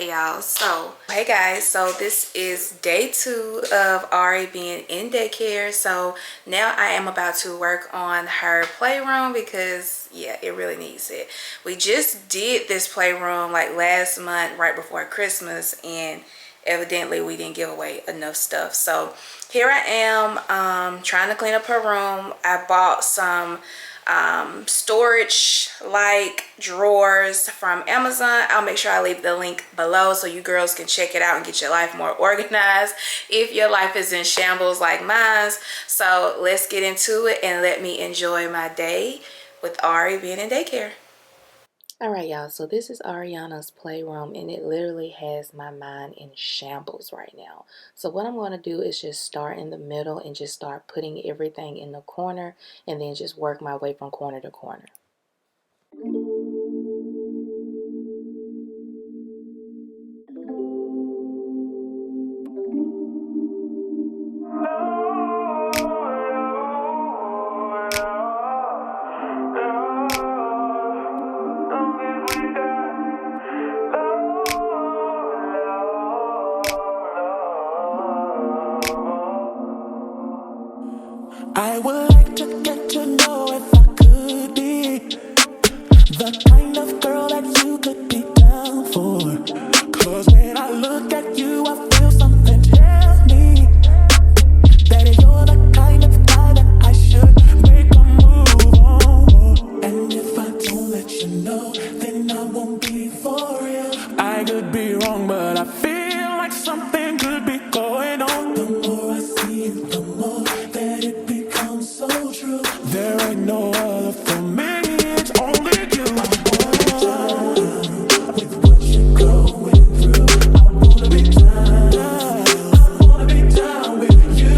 Hey y'all, hey guys, so this is day 2 of Ari being in daycare. So now I am about to work on her playroom because yeah, it really needs it. We just did this playroom like last month right before Christmas, and evidently we didn't give away enough stuff. So here I am trying to clean up her room. I bought some storage like drawers from Amazon. I'll make sure I leave the link below so you girls can check it out and get your life more organized if your life is in shambles like mine. So let's get into it and let me enjoy my day with Ari being in daycare. Alright y'all, so this is Ariana's playroom and it literally has my mind in shambles right now. So what I'm going to do is just start in the middle and just start putting everything in the corner and then just work my way from corner to corner. I would like to get to know if I could be the kind of girl that you could be down for. 'Cause when I look at you, I feel something tell me that you're the kind of guy that I should make a move on. And if I don't let you know, then I won't be for real. I could be wrong, but I feel like something could be going on. The more I see you, the more that it becomes so true. There ain't no other for me, it's only you. I wanna be down with what you're going through. I wanna be down. I wanna be down with you.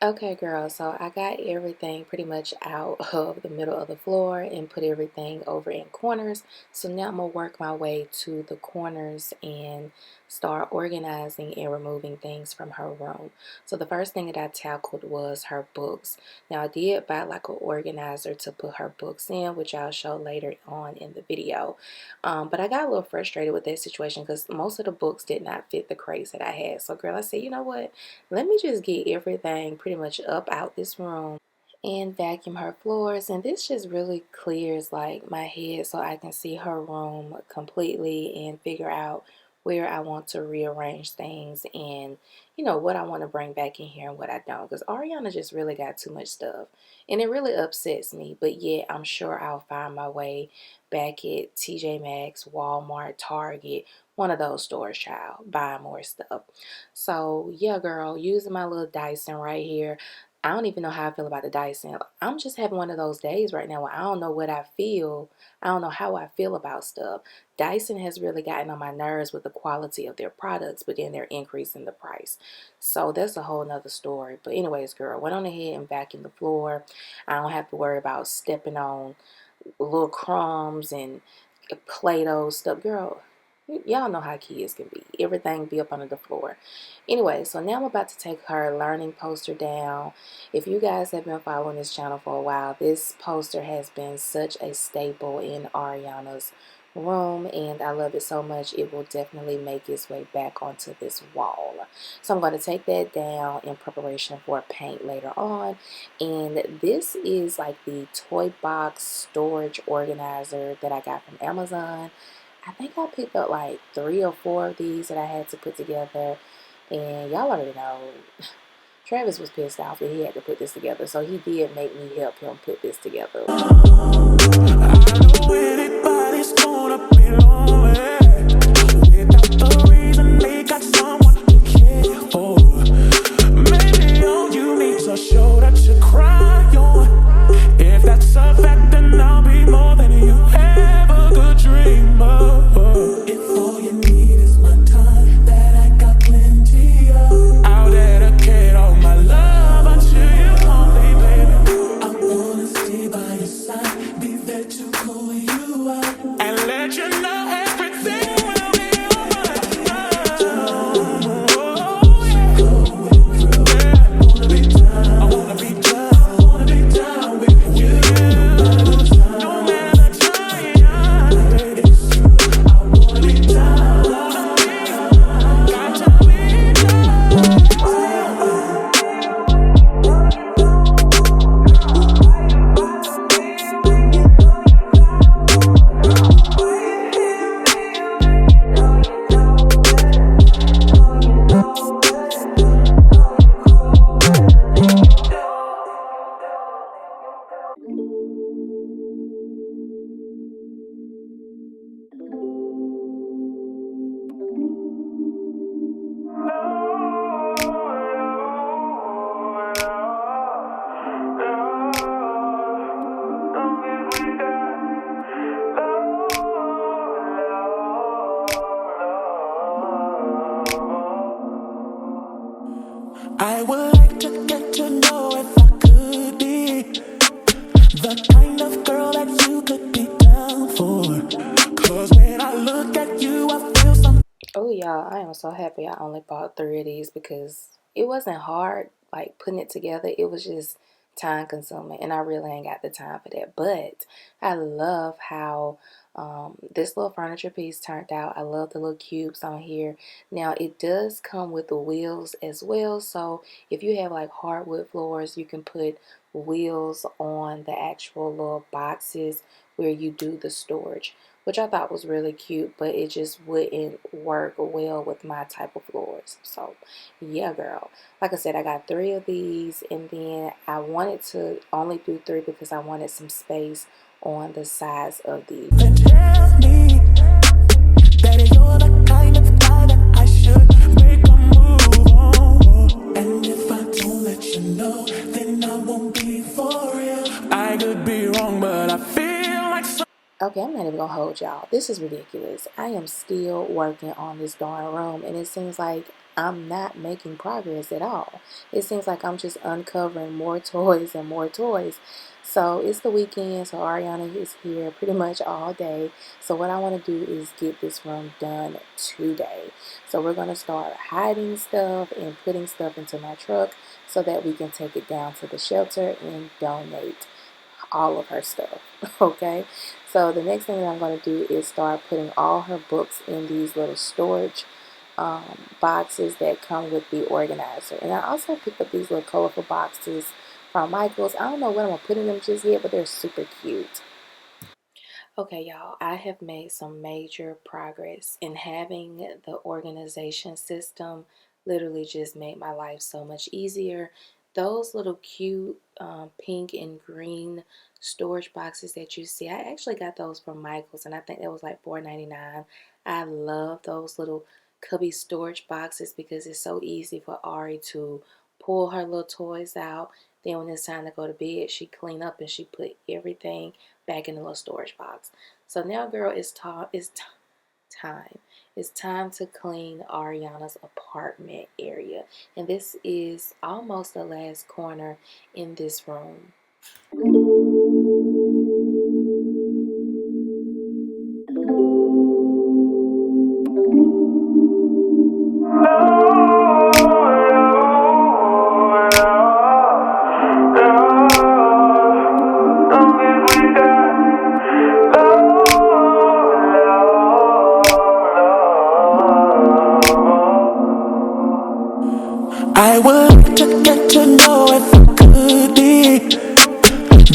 Okay girl, so I got everything pretty much out of the middle of the floor and put everything over in corners. So now I'm going to work my way to the corners and start organizing and removing things from her room. So the first thing that I tackled was her books. Now I did buy like an organizer to put her books in, which I'll show later on in the video. But I got a little frustrated with that situation because most of the books did not fit the crates that I had. So girl, I said, you know what? Let me just get everything pretty much up out this room and vacuum her floors, and this just really clears like my head so I can see her room completely and figure out where I want to rearrange things and you know what I want to bring back in here and what I don't, because Ariana just really got too much stuff and it really upsets me. But yet I'm sure I'll find my way back at TJ Maxx, Walmart, Target, one of those stores, child, buying more stuff. So yeah girl, using my little Dyson right here. I don't even know how I feel about the Dyson. I'm just having one of those days right now where I don't know what I feel. I don't know how I feel about stuff. Dyson has really gotten on my nerves with the quality of their products, but then they're increasing the price. So that's a whole nother story. But anyways, girl, went on ahead and vacuumed the floor. I don't have to worry about stepping on little crumbs and Play-Doh stuff. Girl, y'all know how kids can be. Everything be up under the floor. Anyway, so now I'm about to take her learning poster down. If you guys have been following this channel for a while, this poster has been such a staple in Ariana's room and I love it so much it will definitely make its way back onto this wall. So I'm going to take that down in preparation for paint later on. And this is like the toy box storage organizer that I got from Amazon. I think I picked up like 3 or 4 of these that I had to put together. And y'all already know, Travis was pissed off that he had to put this together. So he did make me help him put this together. I know anybody's gonna be lonely without the reason they got someone to care for. Maybe all you need's a shoulder to cry on. If that's a fact, then I'll be more than you ever could dream of. If all you need is my time, that I got plenty of, I'll dedicate all my love unto you only, baby. I wanna stay by your side, be there to call you out. so happy I only bought 3 of these because it wasn't hard, like, putting it together. It was just time consuming, and I really ain't got the time for that. But I love how this little furniture piece turned out. I love the little cubes on here. Now, it does come with the wheels as well, so if you have like hardwood floors, you can put wheels on the actual little boxes where you do the storage, which I thought was really cute, but it just wouldn't work well with my type of floors. So yeah, girl, like I said, I got 3 of these, and then I wanted to only do 3 because I wanted some space on the sides of these. Then tell me that you're the kind of guy that I should make a move on. And if I don't let you know, then I won't be for real. I could be wrong, but I feel like so. Okay, I'm not even gonna hold y'all. This is ridiculous. I am still working on this darn room, and it seems like I'm not making progress at all. It seems like I'm just uncovering more toys and more toys. So it's the weekend, so Ariana is here pretty much all day. So what I want to do is get this room done today. So we're gonna start hiding stuff and putting stuff into my truck so that we can take it down to the shelter and donate all of her stuff. Okay, so the next thing that I'm going to do is start putting all her books in these little storage boxes that come with the organizer. And I also picked up these little colorful boxes from Michael's. I don't know what I'm going to put in them just yet, but they're super cute. Okay, y'all, I have made some major progress, and having the organization system literally just made my life so much easier. Those little cute pink and green storage boxes that you see, I actually got those from Michael's, and I think that was like $4.99. I love those little cubby storage boxes because it's so easy for Ari to pull her little toys out. Then when it's time to go to bed, she clean up and she put everything back in the little storage box. So now, girl, time. It's time to clean Ariana's apartment area. And this is almost the last corner in this room. I would like to get to know if I could be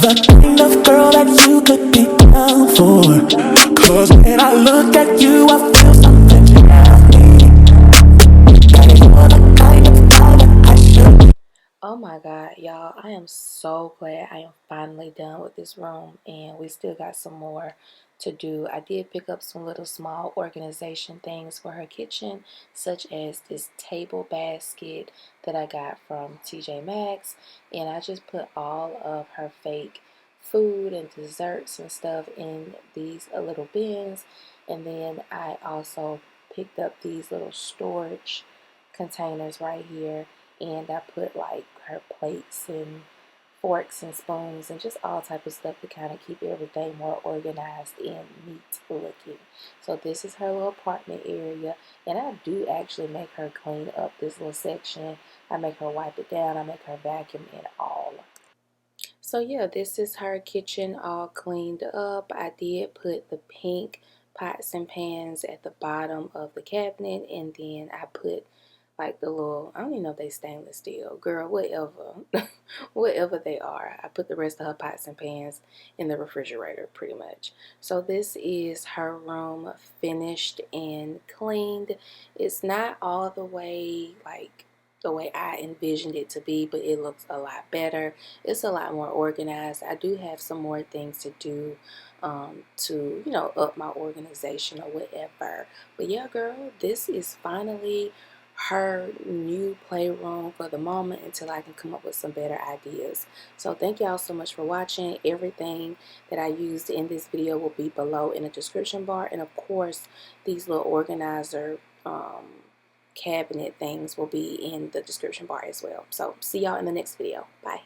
the kind of girl that you could be down for. Cause when I look at you, I feel something tell me that you're the kind of guy that I should. Oh my God, y'all, I am so glad I am finally done with this room, and we still got some more to do. I did pick up some little small organization things for her kitchen, such as this table basket that I got from TJ Maxx, and I just put all of her fake food and desserts and stuff in these little bins. And then I also picked up these little storage containers right here, and I put like her plates and forks and spoons and just all type of stuff to kind of keep everything more organized and neat looking. So this is her little apartment area, and I do actually make her clean up this little section. I make her wipe it down, I make her vacuum and all. So yeah, this is her kitchen all cleaned up. I did put the pink pots and pans at the bottom of the cabinet, and then I put like the little, I don't even know if they stainless steel, girl, whatever, whatever they are. I put the rest of her pots and pans in the refrigerator pretty much. So this is her room finished and cleaned. It's not all the way like the way I envisioned it to be, but it looks a lot better. It's a lot more organized. I do have some more things to do to, up my organization or whatever. But yeah, girl, this is finally her new playroom for the moment until I can come up with some better ideas. So thank y'all so much for watching. Everything that I used in this video will be below in the description bar, and of course these little organizer cabinet things will be in the description bar as well. So see y'all in the next video. Bye.